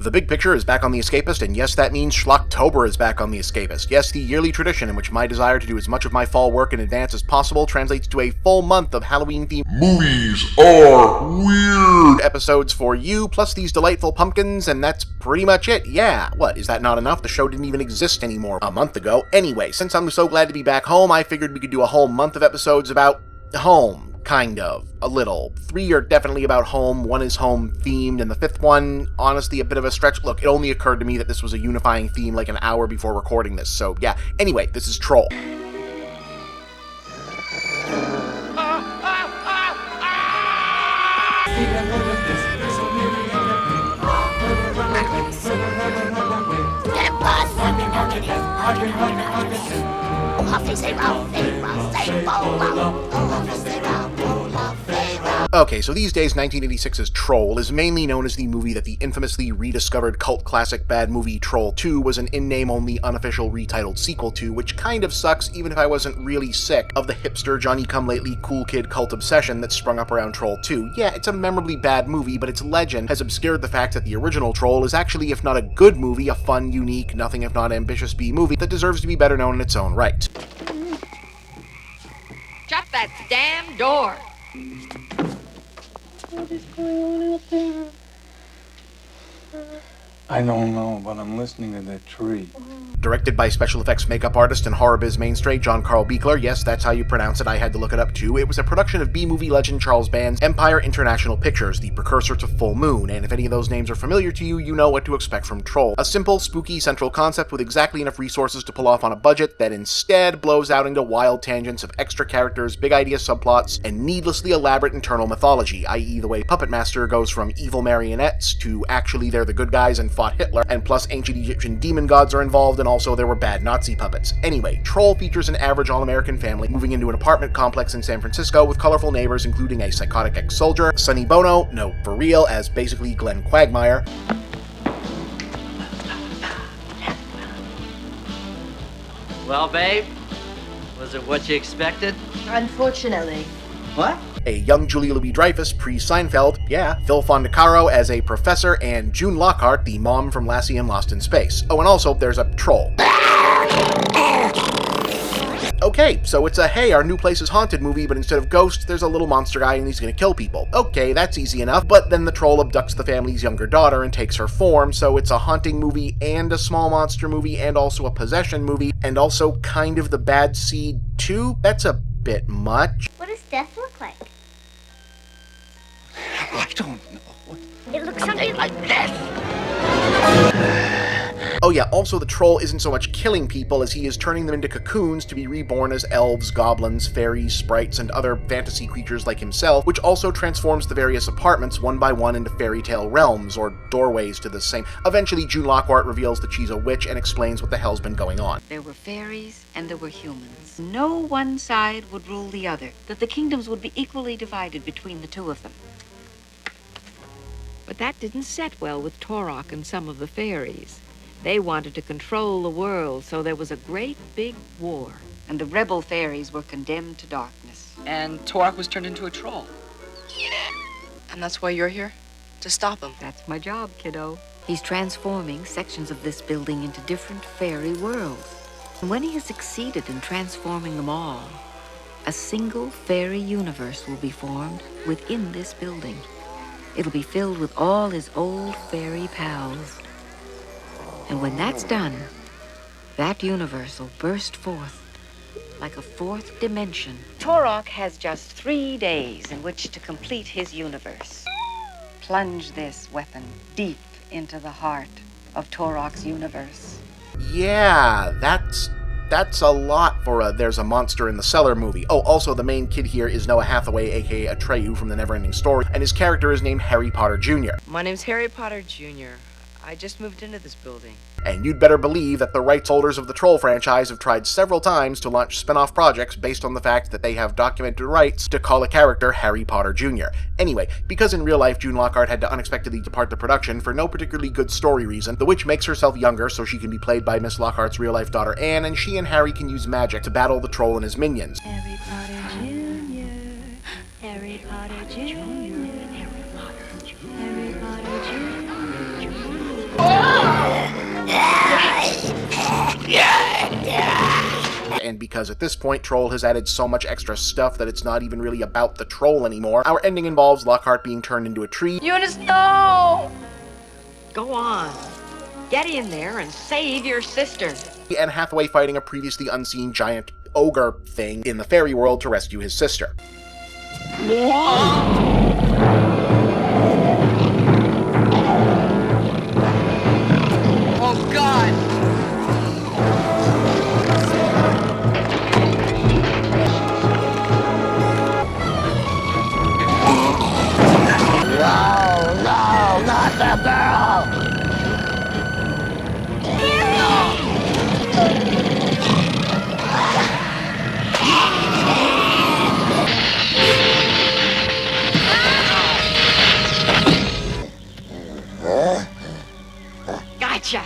The big picture is back on The Escapist, and yes, that means Schlocktober is back on The Escapist. Yes, the yearly tradition in which my desire to do as much of my fall work in advance as possible translates to a full month of Halloween-themed movies are weird episodes for you, plus these delightful pumpkins, and that's pretty much it. Yeah, what, is that not enough? The show didn't even exist anymore a month ago. Anyway, since I'm so glad to be back home, I figured we could do a whole month of episodes about home. Kind of. A little. 3 are definitely about home, 1 is home-themed, and the 5th one, honestly, a bit of a stretch. Look, it only occurred to me that this was a unifying theme like an hour before recording this, so yeah. Anyway, this is Troll. Okay, so these days 1986's Troll is mainly known as the movie that the infamously rediscovered cult classic bad movie Troll 2 was an in-name only unofficial retitled sequel to, which kind of sucks even if I wasn't really sick of the hipster Johnny-come-lately cool kid cult obsession that sprung up around Troll 2. Yeah, it's a memorably bad movie, but its legend has obscured the fact that the original Troll is actually, if not a good movie, a fun, unique, nothing if not ambitious B-movie that deserves to be better known in its own right. Shut that damn door! What is going on out there? I don't know, but I'm listening to that tree. Directed by special effects makeup artist and horror biz mainstay John Carl Buechler, yes, that's how you pronounce it, I had to look it up too. It was a production of B-movie legend Charles Band's Empire International Pictures, the precursor to Full Moon, and if any of those names are familiar to you, you know what to expect from Troll. A simple, spooky central concept with exactly enough resources to pull off on a budget that instead blows out into wild tangents of extra characters, big idea subplots, and needlessly elaborate internal mythology, i.e. the way Puppet Master goes from evil marionettes to actually they're the good guys and fought Hitler, and plus ancient Egyptian demon gods are involved, and also there were bad Nazi puppets. Anyway, Troll features an average all-American family moving into an apartment complex in San Francisco with colorful neighbors including a psychotic ex-soldier, Sonny Bono, no, for real, as basically Glenn Quagmire, Well, babe, was it what you expected? Unfortunately. What? a young Julia Louis-Dreyfus pre-Seinfeld, yeah, Phil Fondacaro as a professor, and June Lockhart, the mom from Lassie and Lost in Space. Oh, and also, there's a troll. Okay, so it's a hey, our new place is haunted movie, but instead of ghosts, there's a little monster guy and he's gonna kill people. Okay, that's easy enough, but then the troll abducts the family's younger daughter and takes her form, so it's a haunting movie and a small monster movie and also a possession movie, and also kind of the bad seed too? That's a bit much. What does death look like? I don't know. It looks something like Oh yeah, also the troll isn't so much killing people as he is turning them into cocoons to be reborn as elves, goblins, fairies, sprites, and other fantasy creatures like himself, which also transforms the various apartments one by one into fairy tale realms, or doorways to the same. Eventually, June Lockhart reveals that she's a witch and explains what the hell's been going on. There were fairies and there were humans. No one side would rule the other, that the kingdoms would be equally divided between the two of them. But that didn't set well with Torok and some of the fairies. They wanted to control the world, so there was a great big war. And the rebel fairies were condemned to darkness. And Torok was turned into a troll. And that's why you're here? To stop him? That's my job, kiddo. He's transforming sections of this building into different fairy worlds. And when he has succeeded in transforming them all, a single fairy universe will be formed within this building. It'll be filled with all his old fairy pals. And when that's done, that universe will burst forth like a fourth dimension. Torok has just 3 days in which to complete his universe. Plunge this weapon deep into the heart of Torok's universe. Yeah, that's a lot for a There's a Monster in the Cellar movie. Oh, also the main kid here is Noah Hathaway, aka Atreyu from The Neverending Story, and his character is named Harry Potter Jr. My name's Harry Potter Jr. I just moved into this building. And you'd better believe that the rights holders of the Troll franchise have tried several times to launch spin-off projects based on the fact that they have documented rights to call a character Harry Potter Jr. Anyway, because in real life June Lockhart had to unexpectedly depart the production for no particularly good story reason, the witch makes herself younger so she can be played by Miss Lockhart's real-life daughter Anne, and she and Harry can use magic to battle the troll and his minions. Harry Potter Jr. Harry Potter Jr. Harry Potter Jr. And because at this point Troll has added so much extra stuff that it's not even really about the troll anymore, our ending involves Lockhart being turned into a tree. Eunice, no! Go on. Get in there and save your sister. And Hathaway fighting a previously unseen giant ogre thing in the fairy world to rescue his sister. Oh, God! Gotcha.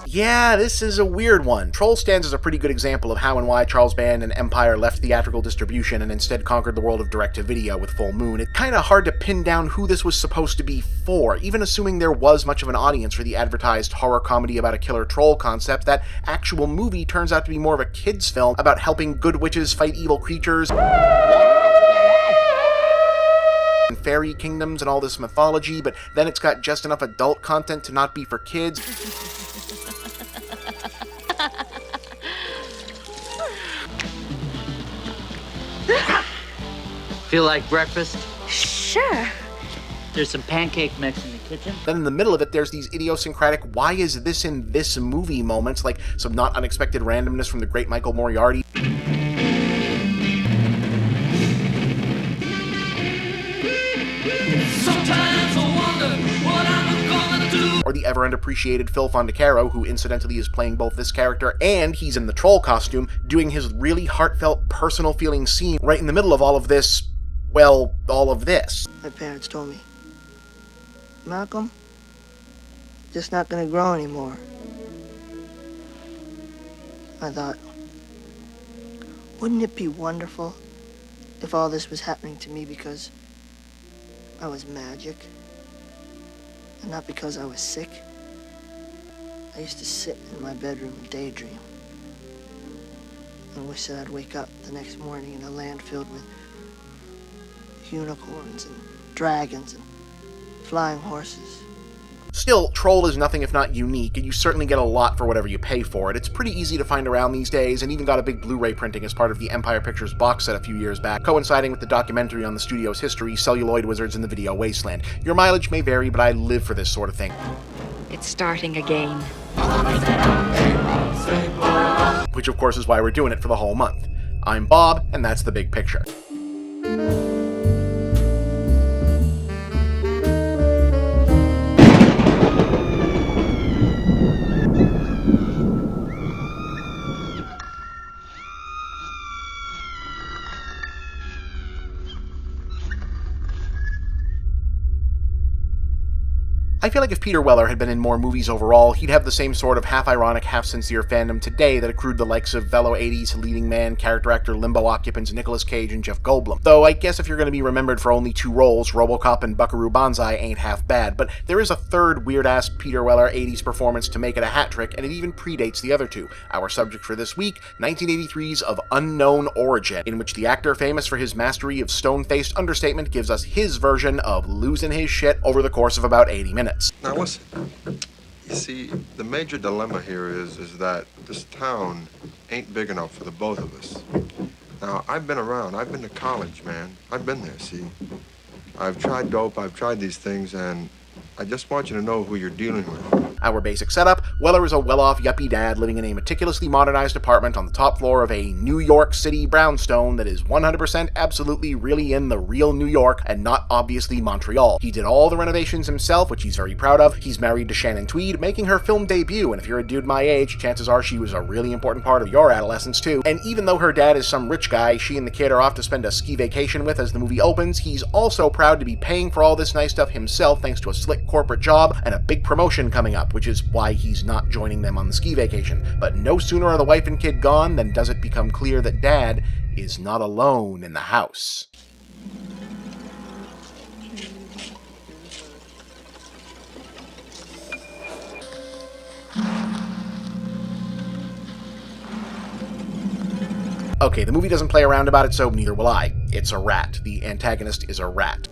Yeah, this is a weird one. Troll stands as a pretty good example of how and why Charles Band and Empire left theatrical distribution and instead conquered the world of direct-to-video with Full Moon. It's kinda hard to pin down who this was supposed to be for, even assuming there was much of an audience for the advertised horror comedy about a killer troll concept. That actual movie turns out to be more of a kid's film about helping good witches fight evil creatures and fairy kingdoms and all this mythology, but then it's got just enough adult content to not be for kids. Feel like breakfast? Sure. There's some pancake mix in the kitchen. Then in the middle of it, there's these idiosyncratic why is this in this movie moments, like some not unexpected randomness from the great Michael Moriarty. Or the ever-unappreciated Phil Fondacaro, who incidentally is playing both this character and he's in the troll costume, doing his really heartfelt, personal-feeling scene right in the middle of all of this, well, all of this. My parents told me, Malcolm, just not gonna grow anymore. I thought, wouldn't it be wonderful if all this was happening to me because I was magic? And not because I was sick. I used to sit in my bedroom and daydream. And wish that I'd wake up the next morning in a land filled with unicorns and dragons and flying horses. Still, Troll is nothing if not unique, and you certainly get a lot for whatever you pay for it. It's pretty easy to find around these days, and even got a big Blu-ray printing as part of the Empire Pictures box set a few years back, coinciding with the documentary on the studio's history, Celluloid Wizards in the Video Wasteland. Your mileage may vary, but I live for this sort of thing. It's starting again. Which of course is why we're doing it for the whole month. I'm Bob, and that's The Big Picture. I feel like if Peter Weller had been in more movies overall, he'd have the same sort of half-ironic, half-sincere fandom today that accrued the likes of Velo 80's leading man, character actor Limbo occupants Nicolas Cage and Jeff Goldblum. Though I guess if you're going to be remembered for only two roles, RoboCop and Buckaroo Banzai ain't half bad, but there is a third weird-ass Peter Weller 80s performance to make it a hat trick, and it even predates the other two. Our subject for this week, 1983's Of Unknown Origin, in which the actor famous for his mastery of stone-faced understatement gives us his version of losing his shit over the course of about 80 minutes. Now listen, you see, the major dilemma here is that this town ain't big enough for the both of us. Now, I've been around, I've been to college, man. I've been there, see? I've tried dope, I've tried these things, and I just want you to know who you're dealing with. Our basic setup, Weller is a well-off yuppie dad living in a meticulously modernized apartment on the top floor of a New York City brownstone that is 100% absolutely really in the real New York and not obviously Montreal. He did all the renovations himself, which he's very proud of. He's married to Shannon Tweed, making her film debut, and if you're a dude my age, chances are she was a really important part of your adolescence too. And even though her dad is some rich guy she and the kid are off to spend a ski vacation with as the movie opens, he's also proud to be paying for all this nice stuff himself thanks to a slick corporate job and a big promotion coming up, which is why he's not joining them on the ski vacation. But no sooner are the wife and kid gone than does it become clear that Dad is not alone in the house. Okay, the movie doesn't play around about it, so neither will I. It's a rat. The antagonist is a rat.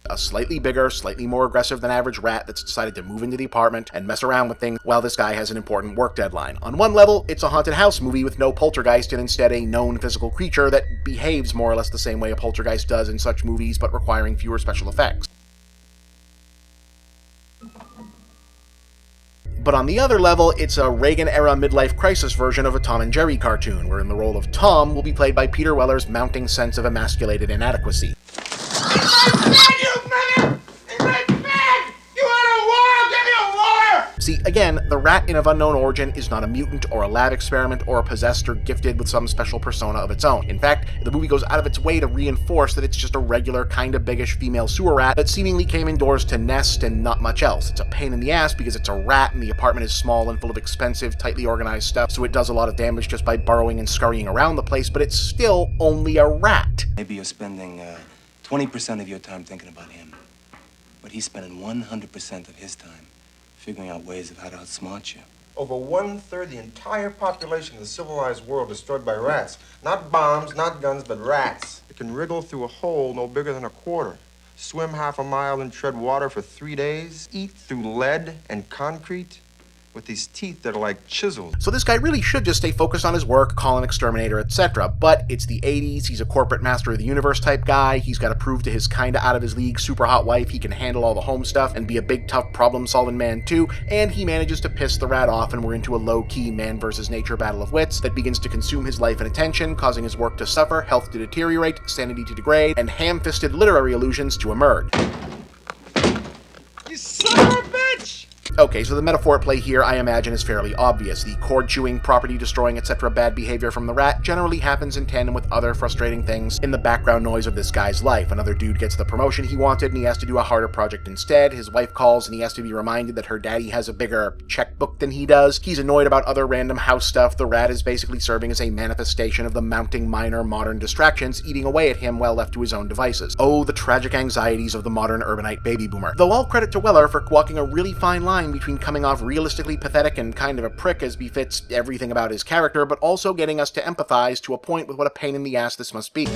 A slightly bigger, slightly more aggressive than average rat that's decided to move into the apartment and mess around with things while this guy has an important work deadline. On one level, it's a haunted house movie with no poltergeist and instead a known physical creature that behaves more or less the same way a poltergeist does in such movies, but requiring fewer special effects. But on the other level, it's a Reagan-era midlife crisis version of a Tom and Jerry cartoon, wherein the role of Tom will be played by Peter Weller's mounting sense of emasculated inadequacy. See, again, the rat in Of Unknown Origin is not a mutant or a lab experiment or possessed or gifted with some special persona of its own. In fact, the movie goes out of its way to reinforce that it's just a regular, kinda biggish female sewer rat that seemingly came indoors to nest and not much else. It's a pain in the ass because it's a rat and the apartment is small and full of expensive, tightly organized stuff, so it does a lot of damage just by burrowing and scurrying around the place, but it's still only a rat. Maybe you're spending 20% of your time thinking about him, but he's spending 100% of his time figuring out ways of how to outsmart you. Over 1/3 the entire population of the civilized world destroyed by rats. Not bombs, not guns, but rats. It can wriggle through a hole no bigger than a quarter, swim half a mile and tread water for 3 days, eat through lead and concrete with these teeth that are like chisels. So this guy really should just stay focused on his work, call an exterminator, etc. But it's the 80s, he's a corporate master of the universe type guy, he's got to prove to his kinda out of his league super hot wife he can handle all the home stuff and be a big tough problem solving man too, and he manages to piss the rat off and we're into a low-key man versus nature battle of wits that begins to consume his life and attention, causing his work to suffer, health to deteriorate, sanity to degrade, and ham-fisted literary illusions to emerge. You son of a bitch! Okay, so the metaphor at play here, I imagine, is fairly obvious. The cord-chewing, property-destroying, etc. bad behavior from the rat generally happens in tandem with other frustrating things in the background noise of this guy's life. Another dude gets the promotion he wanted and he has to do a harder project instead. His wife calls and he has to be reminded that her daddy has a bigger checkbook than he does. He's annoyed about other random house stuff. The rat is basically serving as a manifestation of the mounting minor modern distractions, eating away at him while left to his own devices. Oh, the tragic anxieties of the modern urbanite baby boomer. Though all credit to Weller for walking a really fine line between coming off realistically pathetic and kind of a prick as befits everything about his character, but also getting us to empathize to a point with what a pain in the ass this must be.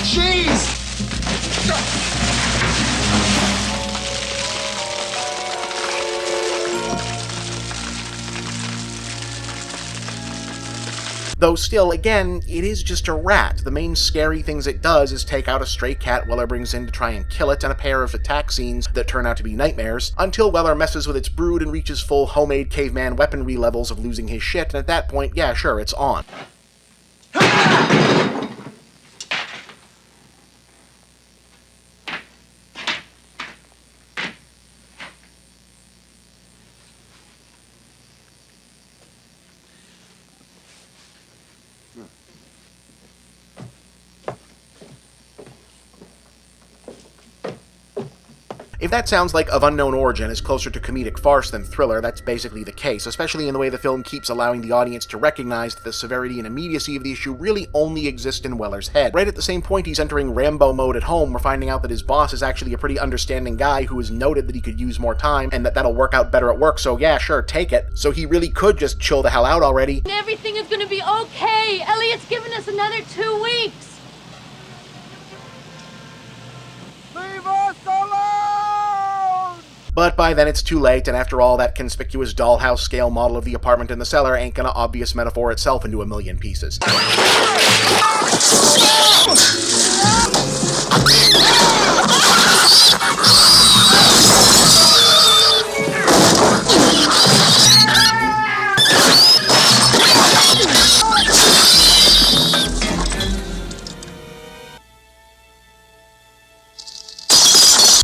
Jeez! Though still, again, it is just a rat. The main scary things it does is take out a stray cat Weller brings in to try and kill it, and a pair of attack scenes that turn out to be nightmares, until Weller messes with its brood and reaches full homemade caveman weaponry levels of losing his shit, and at that point, yeah, sure, it's on. If that sounds like Of Unknown Origin is closer to comedic farce than thriller, that's basically the case, especially in the way the film keeps allowing the audience to recognize that the severity and immediacy of the issue really only exist in Weller's head. Right at the same point he's entering Rambo mode at home, we're finding out that his boss is actually a pretty understanding guy who has noted that he could use more time and that that'll work out better at work, so yeah, sure, take it. So he really could just chill the hell out already. Everything is gonna be okay. Elliot's given us another 2 weeks. Leave us alone! But by then it's too late, and after all, that conspicuous dollhouse scale model of the apartment in the cellar ain't gonna obvious metaphor itself into a million pieces.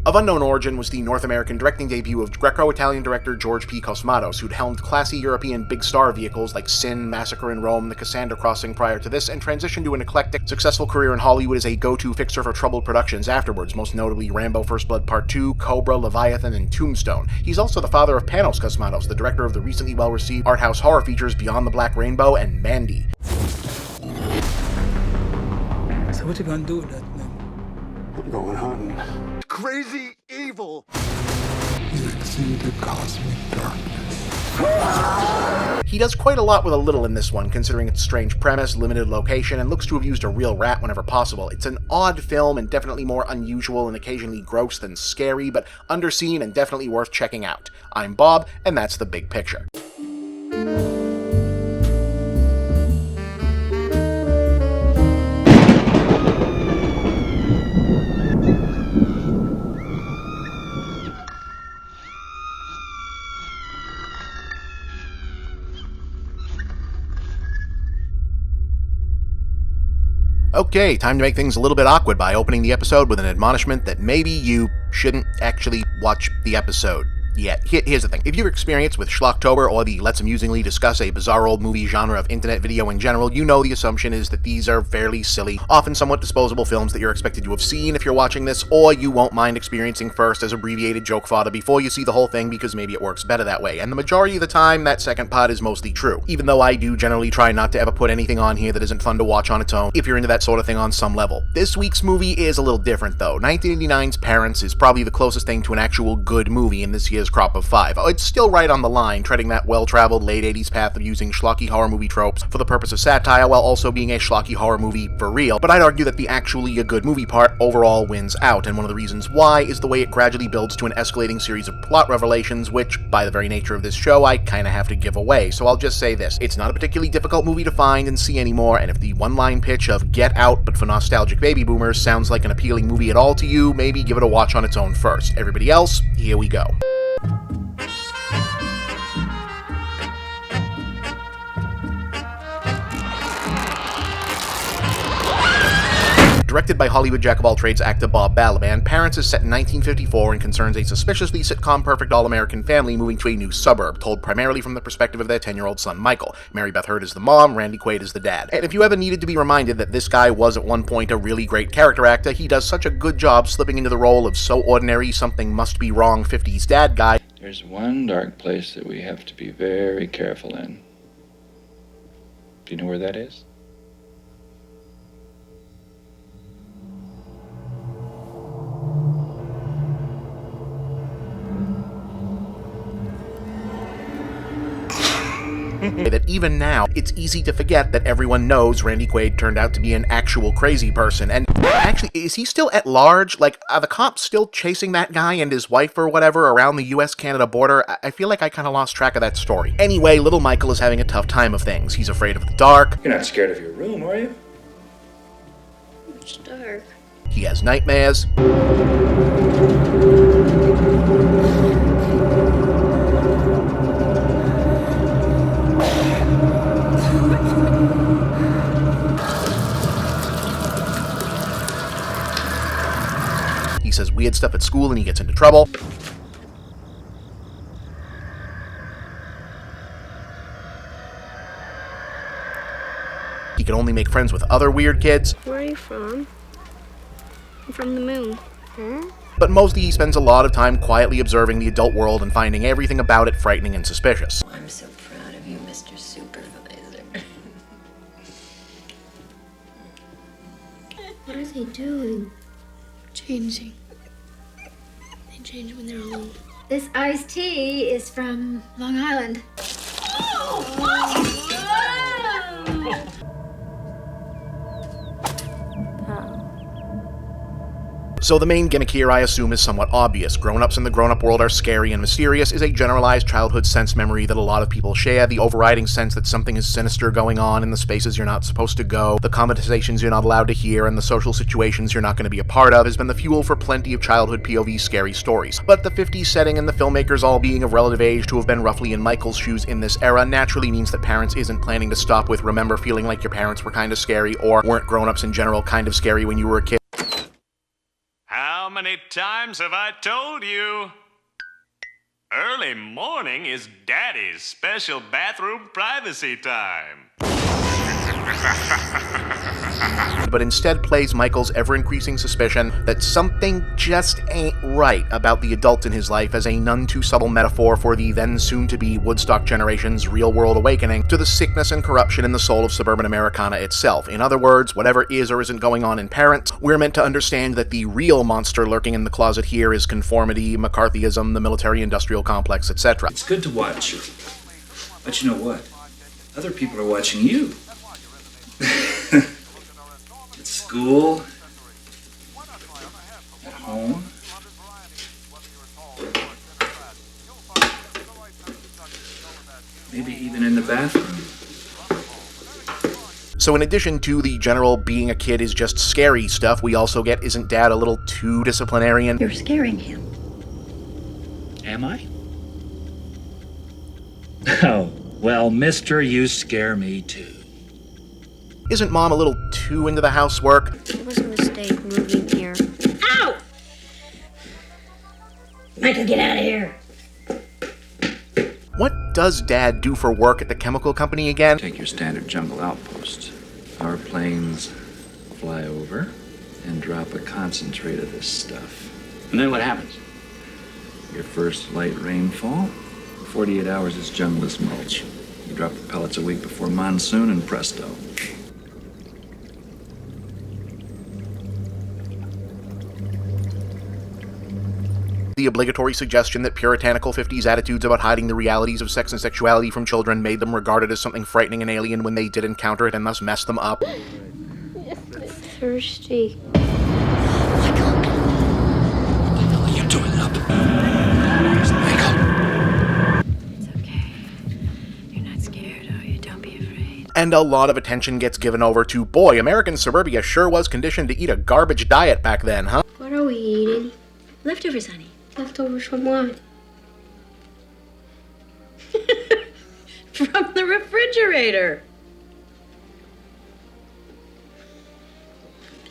Of Unknown Origin was the North American directing debut of Greco-Italian director George P. Cosmatos, who'd helmed classy European big star vehicles like Sin, Massacre in Rome, The Cassandra Crossing prior to this, and transitioned to an eclectic, successful career in Hollywood as a go-to fixer for troubled productions afterwards, most notably Rambo First Blood Part 2, Cobra, Leviathan, and Tombstone. He's also the father of Panos Cosmatos, the director of the recently well-received art house horror features Beyond the Black Rainbow and Mandy. So what you gonna do with that thing? I'm going hunting. Crazy evil! You exceed the cosmic darkness. He does quite a lot with a little in this one, considering its strange premise, limited location, and looks to have used a real rat whenever possible. It's an odd film and definitely more unusual and occasionally gross than scary, but underseen and definitely worth checking out. I'm Bob, and that's The Big Picture. Okay, time to make things a little bit awkward by opening the episode with an admonishment that maybe you shouldn't actually watch the episode yet. Here's the thing. If you're experienced with Schlocktober or the Let's Amusingly Discuss a Bizarre Old Movie genre of internet video in general, you know the assumption is that these are fairly silly, often somewhat disposable films that you're expected to have seen if you're watching this, or you won't mind experiencing first as abbreviated joke fodder before you see the whole thing because maybe it works better that way. And the majority of the time, that second part is mostly true. Even though I do generally try not to ever put anything on here that isn't fun to watch on its own, if you're into that sort of thing on some level. This week's movie is a little different though. 1989's Parents is probably the closest thing to an actual good movie in this year's crop of 5. It's still right on the line, treading that well-traveled late 80s path of using schlocky horror movie tropes for the purpose of satire while also being a schlocky horror movie for real, but I'd argue that the actually a good movie part overall wins out, and one of the reasons why is the way it gradually builds to an escalating series of plot revelations, which, by the very nature of this show, I kinda have to give away, so I'll just say this. It's not a particularly difficult movie to find and see anymore, and if the one-line pitch of Get Out but for nostalgic baby boomers sounds like an appealing movie at all to you, maybe give it a watch on its own first. Everybody else, here we go. Directed by Hollywood jack-of-all-trades actor Bob Balaban, Parents is set in 1954 and concerns a suspiciously sitcom-perfect all-American family moving to a new suburb, told primarily from the perspective of their 10-year-old son Michael. Mary Beth Hurd is the mom, Randy Quaid is the dad. And if you ever needed to be reminded that this guy was at one point a really great character actor, he does such a good job slipping into the role of so ordinary, something must be wrong 50s dad guy. There's one dark place that we have to be very careful in. Do you know where that is? That even now, it's easy to forget that everyone knows Randy Quaid turned out to be an actual crazy person. And actually, is he still at large? Like, are the cops still chasing that guy and his wife or whatever around the US-Canada border? I feel like I kind of lost track of that story. Anyway, little Michael is having a tough time of things. He's afraid of the dark. You're not scared of your room, are you? It's dark. He has nightmares. He says weird stuff at school and he gets into trouble. He can only make friends with other weird kids. Where are you from? I'm from the moon. But mostly he spends a lot of time quietly observing the adult world and finding everything about it frightening and suspicious. I'm so proud of you, Mr. Supervisor. What are they doing? Changing. They change when they're alone. This iced tea is from Long Island. So the main gimmick here, I assume, is somewhat obvious. Grown-ups in the grown-up world are scary and mysterious is a generalized childhood sense memory that a lot of people share, the overriding sense that something is sinister going on in the spaces you're not supposed to go, the conversations you're not allowed to hear, and the social situations you're not going to be a part of has been the fuel for plenty of childhood POV scary stories. But the 50s setting and the filmmakers all being of relative age to have been roughly in Michael's shoes in this era naturally means that Parents isn't planning to stop with remember feeling like your parents were kind of scary or weren't grown-ups in general kind of scary when you were a kid. How many times have I told you? Early morning is Daddy's special bathroom privacy time. but instead plays Michael's ever-increasing suspicion that something just ain't right about the adult in his life as a none-too-subtle metaphor for the then-soon-to-be Woodstock generation's real-world awakening to the sickness and corruption in the soul of suburban Americana itself. In other words, whatever is or isn't going on in parents, we're meant to understand that the real monster lurking in the closet here is conformity, McCarthyism, the military-industrial complex, etc. It's good to watch. But you know what? Other people are watching you. At school, at home. Maybe even in the bathroom. So in addition to the general being a kid is just scary stuff, we also get, isn't Dad a little too disciplinarian? You're scaring him. Am I? Oh, well, mister, you scare me too. Isn't Mom a little too into the housework? It was a mistake moving here. Ow! Michael, get out of here. What does Dad do for work at the chemical company again? Take your standard jungle outpost. Our planes fly over and drop a concentrate of this stuff. And then what happens? Your first light rainfall, 48 hours is jungless mulch. You drop the pellets a week before monsoon and presto. The obligatory suggestion that puritanical 50s attitudes about hiding the realities of sex and sexuality from children made them regarded as something frightening and alien when they did encounter it and thus messed them up. I'm thirsty. And a lot of attention gets given over to, boy, American suburbia sure was conditioned to eat a garbage diet back then, huh? What are we eating? Leftovers, honey. Leftovers from what? From the refrigerator.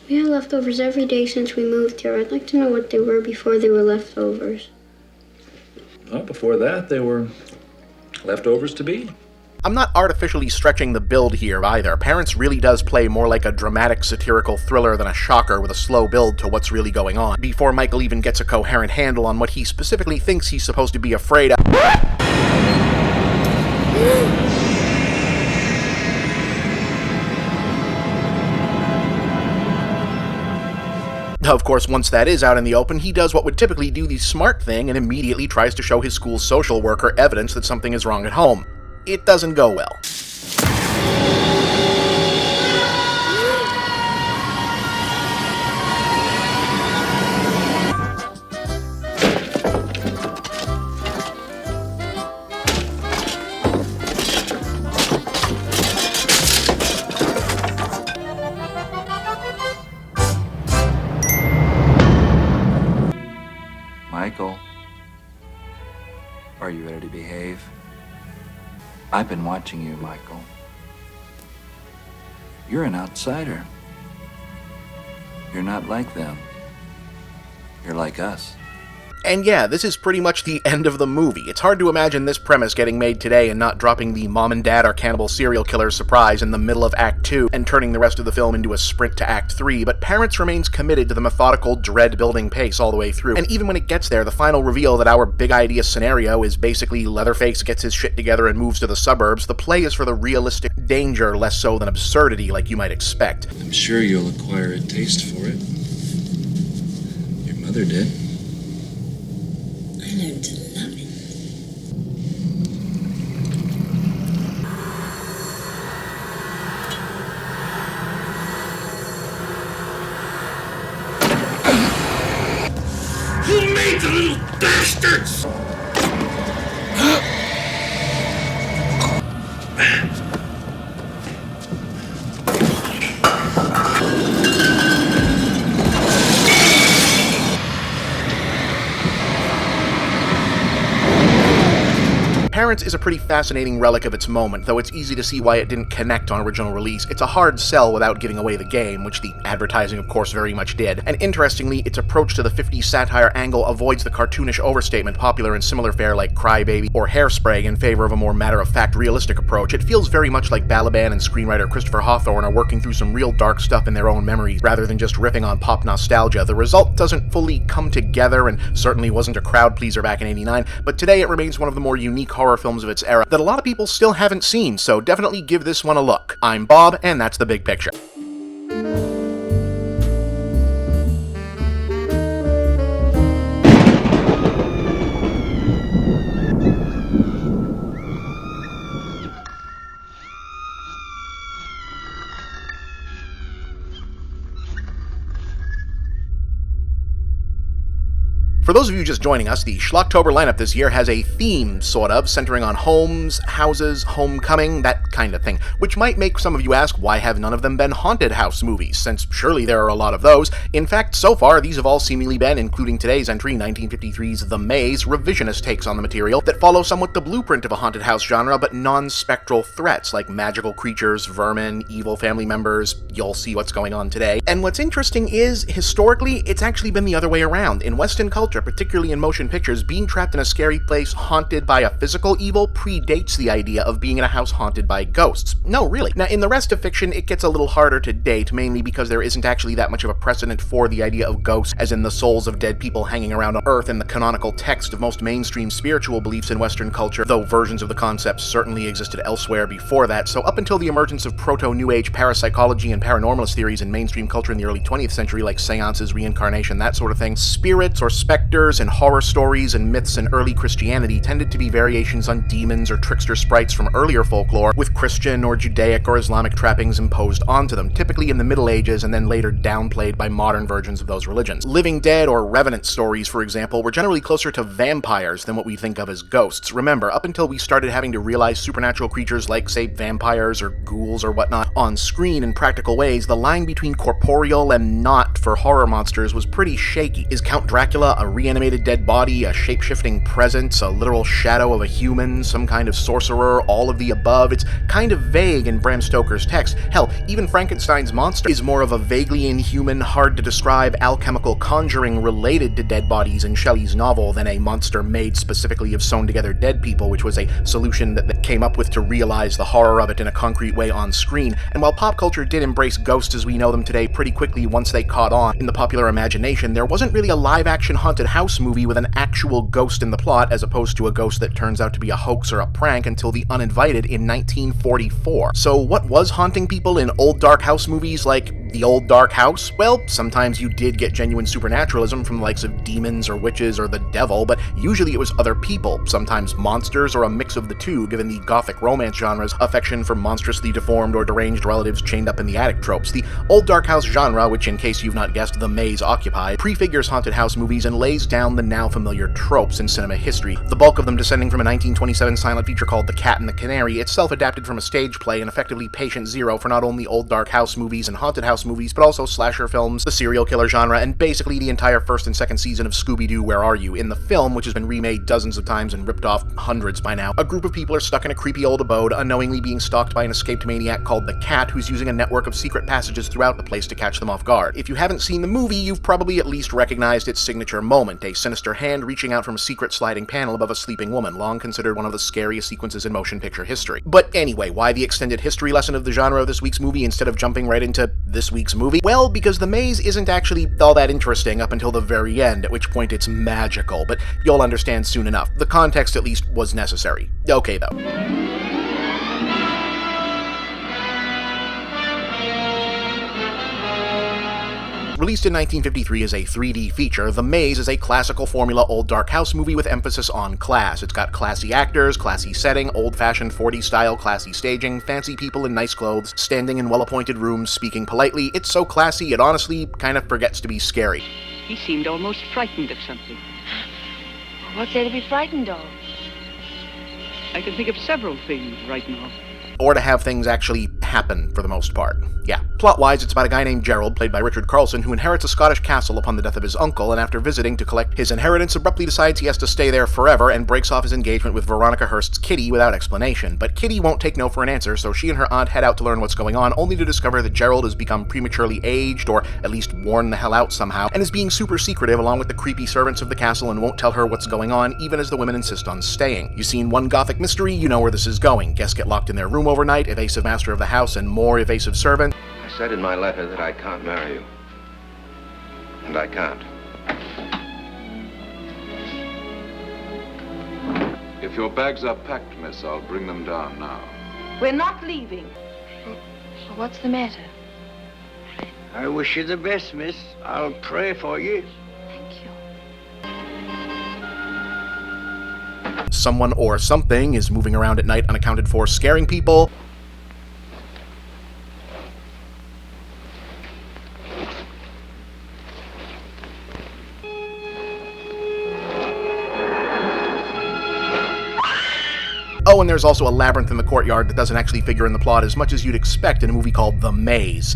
We had leftovers every day since we moved here. I'd like to know what they were before they were leftovers. Well, before that, they were leftovers to be. I'm not artificially stretching the build here either. Parents really does play more like a dramatic satirical thriller than a shocker with a slow build to what's really going on, before Michael even gets a coherent handle on what he specifically thinks he's supposed to be afraid of. Of course, once that is out in the open, he does what would typically do the smart thing and immediately tries to show his school's social worker evidence that something is wrong at home. It doesn't go well. Michael, are you ready to behave? I've been watching you, Michael. You're an outsider. You're not like them. You're like us. And yeah, this is pretty much the end of the movie. It's hard to imagine this premise getting made today and not dropping the mom and dad are cannibal serial killers surprise in the middle of Act 2 and turning the rest of the film into a sprint to Act 3, but Parents remains committed to the methodical, dread-building pace all the way through. And even when it gets there, the final reveal that our big idea scenario is basically Leatherface gets his shit together and moves to the suburbs, the play is for the realistic danger less so than absurdity like you might expect. I'm sure you'll acquire a taste for it. Your mother did. I learned to love it. Who made the little bastards? Florence is a pretty fascinating relic of its moment, though it's easy to see why it didn't connect on original release. It's a hard sell without giving away the game, which the advertising of course very much did, and interestingly, its approach to the 50s satire angle avoids the cartoonish overstatement popular in similar fare like Crybaby or Hairspray in favor of a more matter-of-fact realistic approach. It feels very much like Balaban and screenwriter Christopher Hawthorne are working through some real dark stuff in their own memories, rather than just riffing on pop nostalgia. The result doesn't fully come together, and certainly wasn't a crowd pleaser back in '89, but today it remains one of the more unique horror films of its era that a lot of people still haven't seen, so definitely give this one a look. I'm Bob, and that's The Big Picture. For those of you just joining us, the Schlocktober lineup this year has a theme, sort of, centering on homes, houses, homecoming, that kind of thing, which might make some of you ask, why have none of them been haunted house movies, since surely there are a lot of those. In fact, so far, these have all seemingly been, including today's entry, 1953's The Maze, revisionist takes on the material that follow somewhat the blueprint of a haunted house genre, but non-spectral threats like magical creatures, vermin, evil family members. You'll see what's going on today. And what's interesting is, historically, it's actually been the other way around. In Western culture, particularly in motion pictures, being trapped in a scary place haunted by a physical evil predates the idea of being in a house haunted by ghosts. No, really. Now, in the rest of fiction, it gets a little harder to date, mainly because there isn't actually that much of a precedent for the idea of ghosts, as in the souls of dead people hanging around on Earth in the canonical text of most mainstream spiritual beliefs in Western culture, though versions of the concept certainly existed elsewhere before that. So up until the emergence of proto-New Age parapsychology and paranormalist theories in mainstream culture in the early 20th century, like seances, reincarnation, that sort of thing, spirits or specters and horror stories and myths in early Christianity tended to be variations on demons or trickster sprites from earlier folklore, with Christian or Judaic or Islamic trappings imposed onto them, typically in the Middle Ages and then later downplayed by modern versions of those religions. Living Dead or Revenant stories, for example, were generally closer to vampires than what we think of as ghosts. Remember, up until we started having to realize supernatural creatures like, say, vampires or ghouls or whatnot on screen in practical ways, the line between corporeal and not for horror monsters was pretty shaky. Is Count Dracula a reanimated dead body, a shape-shifting presence, a literal shadow of a human, some kind of sorcerer, all of the above? It's kind of vague in Bram Stoker's text. Hell, even Frankenstein's monster is more of a vaguely inhuman, hard-to-describe alchemical conjuring related to dead bodies in Shelley's novel than a monster made specifically of sewn-together dead people, which was a solution that they came up with to realize the horror of it in a concrete way on screen. And while pop culture did embrace ghosts as we know them today pretty quickly once they caught on in the popular imagination, there wasn't really a live-action haunted house movie with an actual ghost in the plot, as opposed to a ghost that turns out to be a hoax or a prank, until The Uninvited in 1944. So what was haunting people in old dark house movies like The Old Dark House? Well, sometimes you did get genuine supernaturalism from the likes of demons or witches or the devil, but usually it was other people, sometimes monsters or a mix of the two, given the gothic romance genre's affection for monstrously deformed or deranged relatives chained up in the attic tropes. The old dark house genre, which in case you've not guessed The Maze occupied, prefigures haunted house movies and lays down the now familiar tropes in cinema history, the bulk of them descending from a 1927 silent feature called The Cat and the Canary, itself adapted from a stage play and effectively patient zero for not only old dark house movies and haunted house movies, but also slasher films, the serial killer genre, and basically the entire first and second season of Scooby-Doo Where Are You? In the film, which has been remade dozens of times and ripped off hundreds by now, a group of people are stuck in a creepy old abode, unknowingly being stalked by an escaped maniac called the Cat, who's using a network of secret passages throughout the place to catch them off guard. If you haven't seen the movie, you've probably at least recognized its signature moment, a sinister hand reaching out from a secret sliding panel above a sleeping woman, long considered one of the scariest sequences in motion picture history. But anyway, why the extended history lesson of the genre of this week's movie instead of jumping right into this week's movie? Well, because The Maze isn't actually all that interesting up until the very end, at which point it's magical, but you'll understand soon enough. The context at least was necessary. Okay, though. Released in 1953 as a 3D feature, The Maze is a classical formula old dark house movie with emphasis on class. It's got classy actors, classy setting, old-fashioned 40s style, classy staging, fancy people in nice clothes, standing in well-appointed rooms, speaking politely. It's so classy, it honestly kind of forgets to be scary. He seemed almost frightened of something. What's there to be frightened of? I can think of several things right now. Or to have things actually happen for the most part. Yeah. Plot-wise, it's about a guy named Gerald, played by Richard Carlson, who inherits a Scottish castle upon the death of his uncle, and after visiting to collect his inheritance, abruptly decides he has to stay there forever and breaks off his engagement with Veronica Hurst's Kitty without explanation. But Kitty won't take no for an answer, so she and her aunt head out to learn what's going on, only to discover that Gerald has become prematurely aged, or at least worn the hell out somehow, and is being super secretive along with the creepy servants of the castle and won't tell her what's going on, even as the women insist on staying. You've seen one gothic mystery, you know where this is going. Guests get locked in their room overnight, evasive master of the house, and more evasive servant. I said in my letter that I can't marry you. And I can't. If your bags are packed, miss, I'll bring them down now. We're not leaving. Well, what's the matter? I wish you the best, miss. I'll pray for you. Someone or something is moving around at night unaccounted for, scaring people. Oh, and there's also a labyrinth in the courtyard that doesn't actually figure in the plot as much as you'd expect in a movie called The Maze.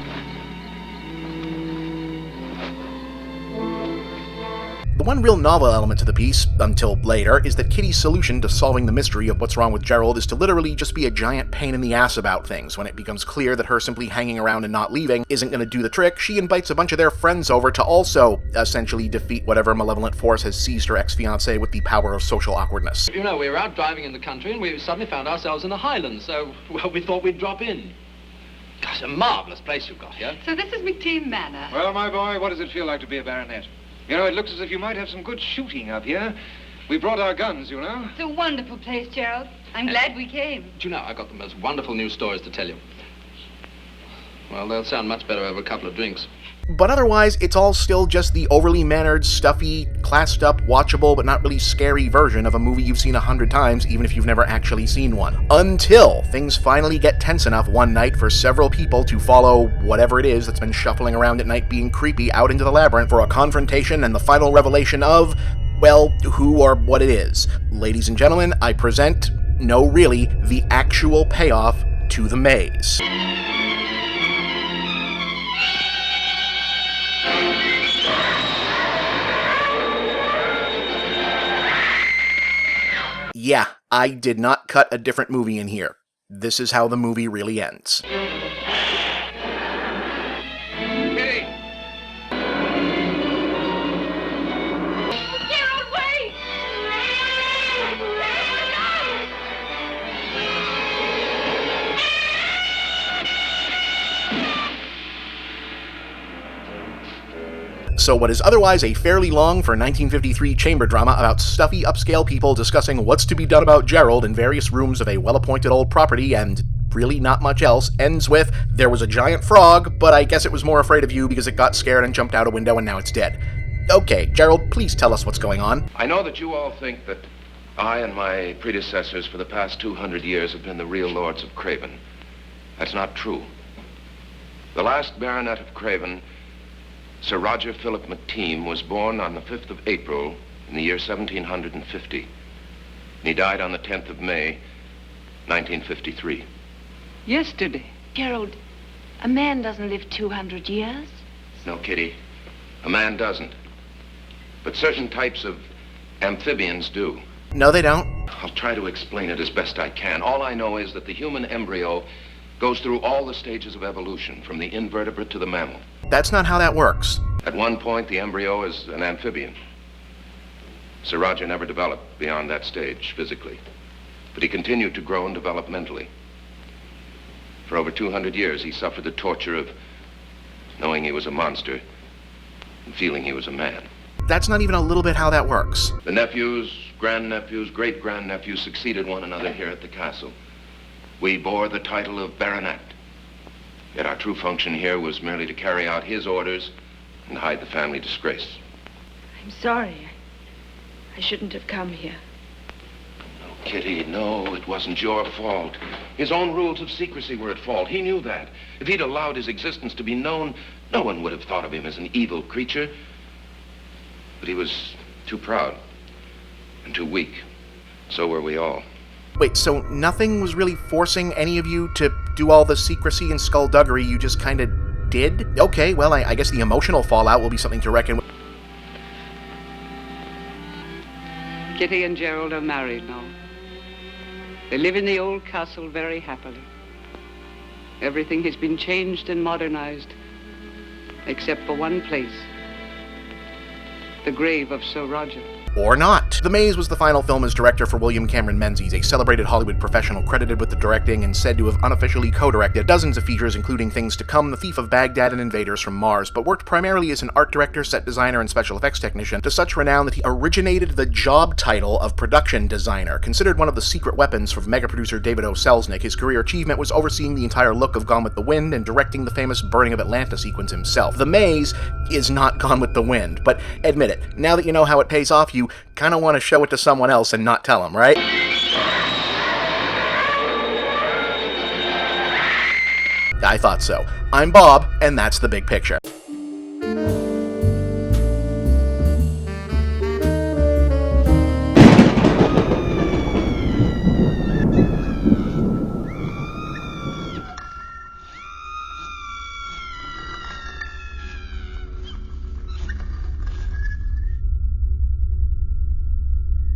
The one real novel element to the piece, until later, is that Kitty's solution to solving the mystery of what's wrong with Gerald is to literally just be a giant pain in the ass about things. When it becomes clear that her simply hanging around and not leaving isn't going to do the trick, she invites a bunch of their friends over to also, essentially, defeat whatever malevolent force has seized her ex-fiancé with the power of social awkwardness. You know, we were out driving in the country and we suddenly found ourselves in the Highlands, so, well, we thought we'd drop in. Gosh, a marvelous place you've got here. So this is Mcteam Manor. Well, my boy, what does it feel like to be a baronet? You know, it looks as if you might have some good shooting up here. We brought our guns, you know. It's a wonderful place, Gerald. I'm glad we came. Do you know, I've got the most wonderful news stories to tell you. Well, they'll sound much better over a couple of drinks. But otherwise, it's all still just the overly mannered, stuffy, classed up, watchable, but not really scary version of a movie you've seen 100 times, even if you've never actually seen one. Until things finally get tense enough one night for several people to follow whatever it is that's been shuffling around at night being creepy out into the labyrinth for a confrontation and the final revelation of, well, who or what it is. Ladies and gentlemen, I present, no really, the actual payoff to The Maze. Yeah, I did not cut a different movie in here. This is how the movie really ends. So what is otherwise a fairly long for 1953 chamber drama about stuffy upscale people discussing what's to be done about Gerald in various rooms of a well-appointed old property and really not much else ends with, there was a giant frog, but I guess it was more afraid of you because it got scared and jumped out a window and now it's dead. Okay, Gerald, please tell us what's going on. I know that you all think that I and my predecessors for the past 200 years have been the real lords of Craven. That's not true. The last baronet of Craven, Sir Roger Philip Mcteam, was born on the 5th of April in the year 1750. And he died on the 10th of May, 1953. Yesterday. Gerald, a man doesn't live 200 years. No, Kitty, a man doesn't. But certain types of amphibians do. No, they don't. I'll try to explain it as best I can. All I know is that the human embryo goes through all the stages of evolution, from the invertebrate to the mammal. That's not how that works. At one point, the embryo is an amphibian. Sir Roger never developed beyond that stage physically, but he continued to grow and develop mentally. For over 200 years, he suffered the torture of knowing he was a monster and feeling he was a man. That's not even a little bit how that works. The nephews, grandnephews, great-grandnephews succeeded one another here at the castle. We bore the title of baronet. Yet our true function here was merely to carry out his orders and hide the family disgrace. I'm sorry. I shouldn't have come here. No, Kitty, no, it wasn't your fault. His own rules of secrecy were at fault. He knew that. If he'd allowed his existence to be known, no one would have thought of him as an evil creature. But he was too proud and too weak. So were we all. Wait, so nothing was really forcing any of you to do all the secrecy and skullduggery you just kind of did? Okay, well, I guess the emotional fallout will be something to reckon with. Kitty and Gerald are married now. They live in the old castle very happily. Everything has been changed and modernized, except for one place. The grave of Sir Roger. Or not. The Maze was the final film as director for William Cameron Menzies, a celebrated Hollywood professional credited with the directing and said to have unofficially co-directed dozens of features including Things to Come, The Thief of Baghdad, and Invaders from Mars, but worked primarily as an art director, set designer, and special effects technician to such renown that he originated the job title of production designer. Considered one of the secret weapons for mega-producer David O. Selznick, his career achievement was overseeing the entire look of Gone with the Wind and directing the famous Burning of Atlanta sequence himself. The Maze is not Gone with the Wind, but admit it, now that you know how it pays off, you kind of want to show it to someone else and not tell them, right? I thought so. I'm Bob, and that's the big picture.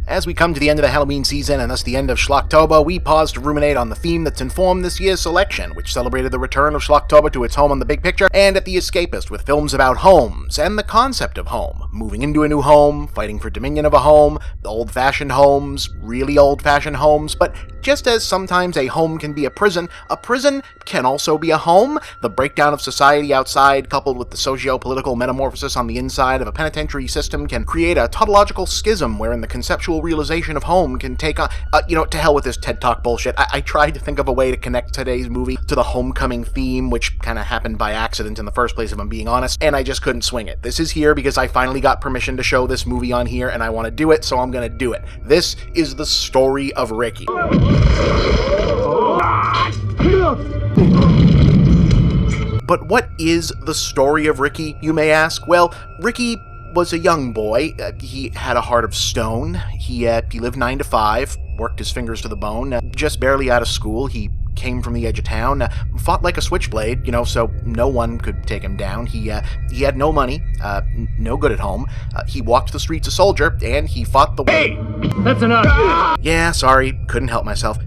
As we come to the end of the Halloween season and thus the end of Schlocktober, we pause to ruminate on the theme that's informed this year's selection, which celebrated the return of Schlocktober to its home on the big picture and at the Escapist with films about homes and the concept of home. Moving into a new home, fighting for dominion of a home, old-fashioned homes, really old-fashioned homes, but just as sometimes a home can be a prison can also be a home. The breakdown of society outside, coupled with the socio-political metamorphosis on the inside of a penitentiary system, can create a tautological schism wherein the conceptual realization of home can take on, to hell with this TED Talk bullshit. I tried to think of a way to connect today's movie to the homecoming theme, which kind of happened by accident in the first place, if I'm being honest, and I just couldn't swing it. This is here because I finally got permission to show this movie on here, and I want to do it, so I'm going to do it. This is the story of Riki. But what is the story of Riki, you may ask? Well, Riki was a young boy. He had a heart of stone. He lived 9 to 5, worked his fingers to the bone. Just barely out of school, he came from the edge of town, fought like a switchblade, so no one could take him down. He had no money, no good at home. He walked the streets a soldier, and he fought the... Hey! That's enough! Yeah, sorry, couldn't help myself.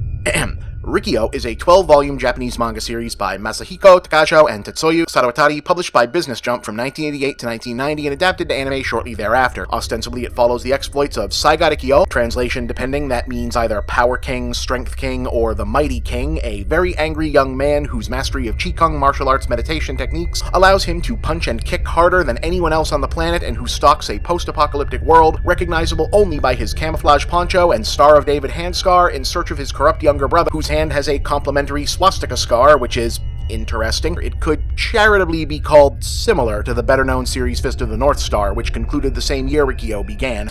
Riki-Oh is a 12-volume Japanese manga series by Masahiko Takajo and Tetsuya Sarawatari, published by Business Jump from 1988 to 1990 and adapted to anime shortly thereafter. Ostensibly, it follows the exploits of Saiga Riki-Oh, translation depending, that means either Power King, Strength King, or the Mighty King, a very angry young man whose mastery of Qigong martial arts meditation techniques allows him to punch and kick harder than anyone else on the planet and who stalks a post-apocalyptic world, recognizable only by his camouflage poncho and Star of David handscar in search of his corrupt younger brother, whose hand has a complementary swastika scar, which is interesting. It could charitably be called similar to the better-known series Fist of the North Star, which concluded the same year Riki-Oh began.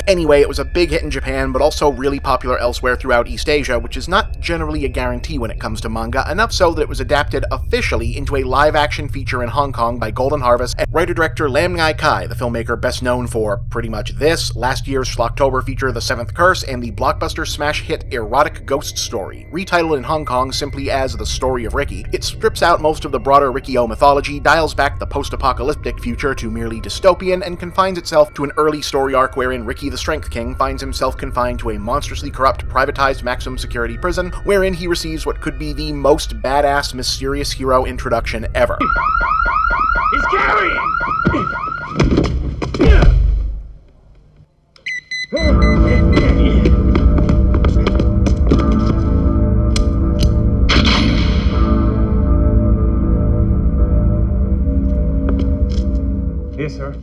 Anyway, it was a big hit in Japan, but also really popular elsewhere throughout East Asia, which is not generally a guarantee when it comes to manga, enough so that it was adapted officially into a live-action feature in Hong Kong by Golden Harvest and writer-director Lam Ngai Kai, the filmmaker best known for pretty much this, last year's Schlocktober feature The Seventh Curse, and the blockbuster smash hit Erotic Ghost Story. Retitled in Hong Kong simply as The Story of Riki, it strips out most of the broader Riki-Oh mythology, dials back the post-apocalyptic future to merely dystopian, and confines itself to an early story arc wherein Riki the Strength King finds himself confined to a monstrously corrupt, privatized maximum security prison, wherein he receives what could be the most badass, mysterious hero introduction ever. He's carrying! Yes, sir.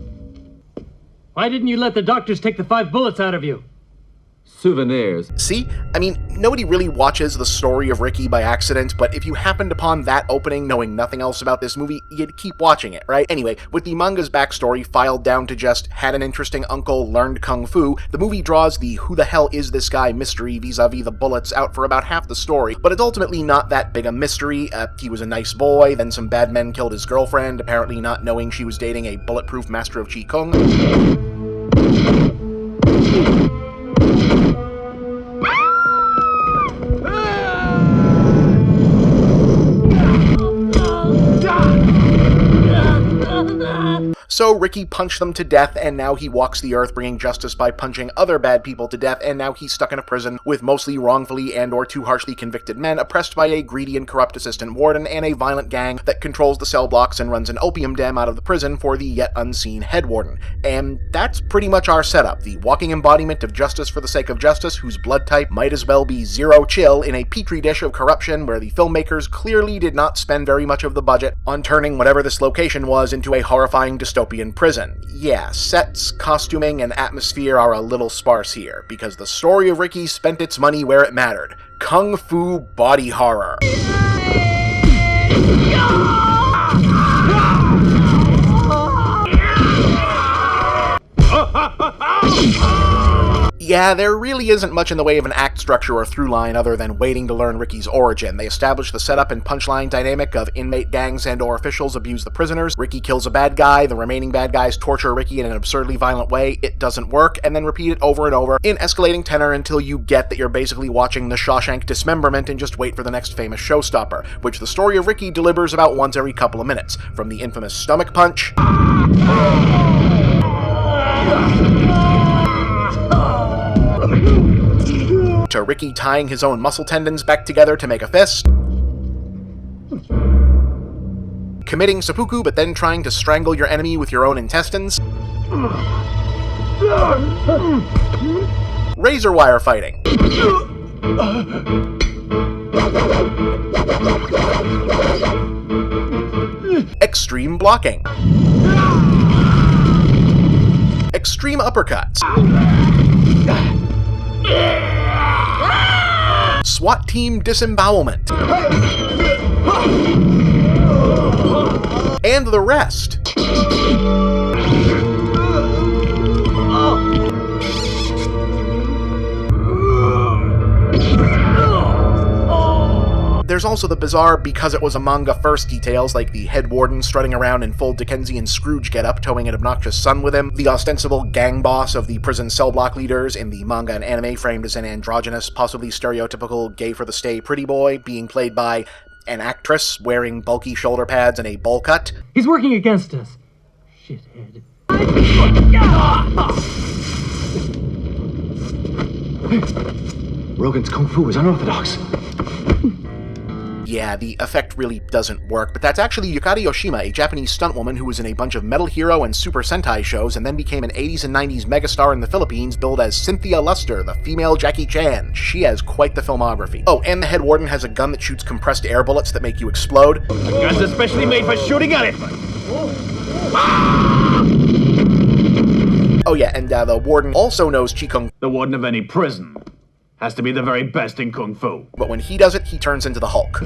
Why didn't you let the doctors take the 5 bullets out of you? Souvenirs. See? I mean, nobody really watches The Story of Riki by accident, but if you happened upon that opening knowing nothing else about this movie, you'd keep watching it, right? Anyway, with the manga's backstory filed down to just had an interesting uncle, learned kung fu, the movie draws the who the hell is this guy mystery vis-a-vis the bullets out for about half the story, but it's ultimately not that big a mystery. He was a nice boy, then some bad men killed his girlfriend, apparently not knowing she was dating a bulletproof master of Qigong. So Riki punched them to death, and now he walks the earth bringing justice by punching other bad people to death, and now he's stuck in a prison with mostly wrongfully and or too harshly convicted men oppressed by a greedy and corrupt assistant warden and a violent gang that controls the cell blocks and runs an opium den out of the prison for the yet unseen head warden. And that's pretty much our setup, the walking embodiment of justice for the sake of justice, whose blood type might as well be zero chill in a petri dish of corruption where the filmmakers clearly did not spend very much of the budget on turning whatever this location was into a horrifying dystopian prison. Yeah, sets, costuming, and atmosphere are a little sparse here, because the story of Riki spent its money where it mattered. Kung Fu body horror. Yeah, there really isn't much in the way of an act structure or through line other than waiting to learn Riki's origin. They establish the setup and punchline dynamic of inmate gangs and or officials abuse the prisoners. Riki kills a bad guy, the remaining bad guys torture Riki in an absurdly violent way, it doesn't work, and then repeat it over and over in escalating tenor until you get that you're basically watching The Shawshank Dismemberment and just wait for the next famous showstopper, which the story of Riki delivers about once every couple of minutes, from the infamous stomach punch to Riki tying his own muscle tendons back together to make a fist, committing seppuku but then trying to strangle your enemy with your own intestines, razor wire fighting, extreme blocking, extreme uppercuts, SWAT team disembowelment, and the rest. There's also the bizarre because it was a manga first details like the head warden strutting around in full Dickensian Scrooge getup towing an obnoxious son with him, the ostensible gang boss of the prison cell block leaders in the manga and anime framed as an androgynous, possibly stereotypical gay for the stay pretty boy being played by an actress wearing bulky shoulder pads and a bowl cut. He's working against us. Shithead. Rogan's kung fu is unorthodox. Yeah, the effect really doesn't work, but that's actually Yukari Yoshima, a Japanese stuntwoman who was in a bunch of Metal Hero and Super Sentai shows and then became an 80s and 90s megastar in the Philippines, billed as Cynthia Luster, the female Jackie Chan. She has quite the filmography. Oh, and the head warden has a gun that shoots compressed air bullets that make you explode. The gun's especially made for shooting elephants. Oh yeah, and the warden also knows Qigong. The warden of any prison has to be the very best in kung fu. But when he does it, he turns into the Hulk.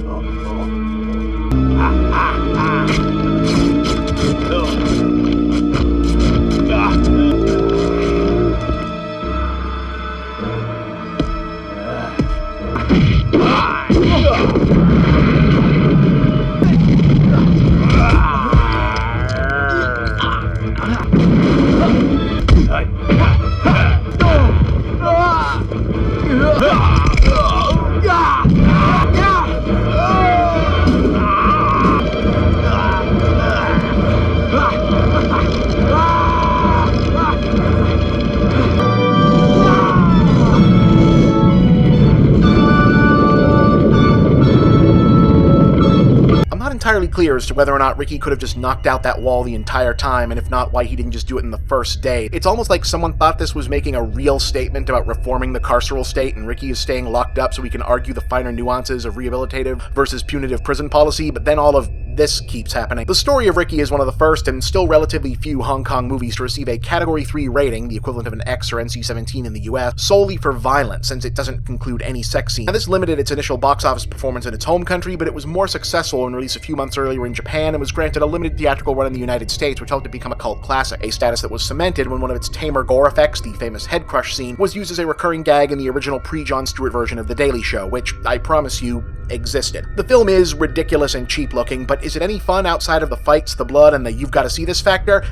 Entirely clear as to whether or not Riki could have just knocked out that wall the entire time, and if not, why he didn't just do it in the first day. It's almost like someone thought this was making a real statement about reforming the carceral state, and Riki is staying locked up so we can argue the finer nuances of rehabilitative versus punitive prison policy, but then all of this keeps happening. The story of Riki is one of the first and still relatively few Hong Kong movies to receive a Category 3 rating, the equivalent of an X or NC-17 in the US, solely for violence, since it doesn't include any sex scenes. Now, this limited its initial box office performance in its home country, but it was more successful when released a few months earlier in Japan and was granted a limited theatrical run in the United States, which helped it become a cult classic, a status that was cemented when one of its tamer gore effects, the famous head crush scene, was used as a recurring gag in the original pre-Jon Stewart version of The Daily Show, which, I promise you, existed. The film is ridiculous and cheap looking, but is it any fun outside of the fights, the blood, and the you've got to see this factor?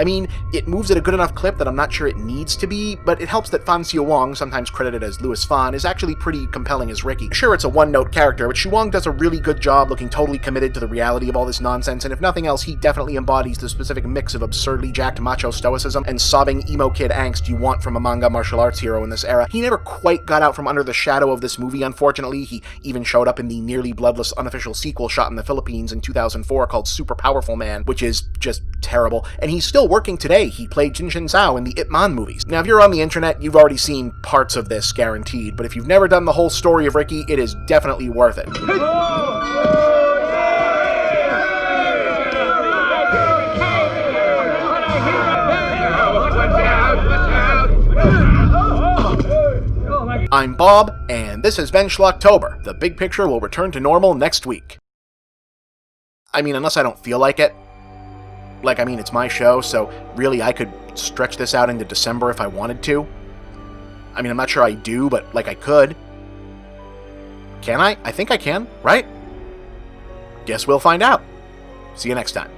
mean, it moves at a good enough clip that I'm not sure it needs to be, but it helps that Fan Xiuwang, sometimes credited as Louis Fan, is actually pretty compelling as Riki. Sure, it's a one-note character, but Xiuwang does a really good job looking totally committed to the reality of all this nonsense, and if nothing else, he definitely embodies the specific mix of absurdly jacked macho stoicism and sobbing emo kid angst you want from a manga martial arts hero in this era. He never quite got out from under the shadow of this movie, unfortunately. He even showed up in the nearly bloodless unofficial sequel shot in the Philippines in 2004 called Super Powerful Man, which is just terrible, and he's still working today. He played Jin Shin Zhao in the Ip Man movies. Now, if you're on the internet, you've already seen parts of this, guaranteed, but if you've never done the whole story of Riki, it is definitely worth it. I'm Bob, and this has been Schlocktober. The big picture will return to normal next week. I mean, unless I don't feel like it. Like, I mean, it's my show, so really I could stretch this out into December if I wanted to. I mean, I'm not sure I do, but, like, I could. Can I? I think I can, right? Guess we'll find out. See you next time.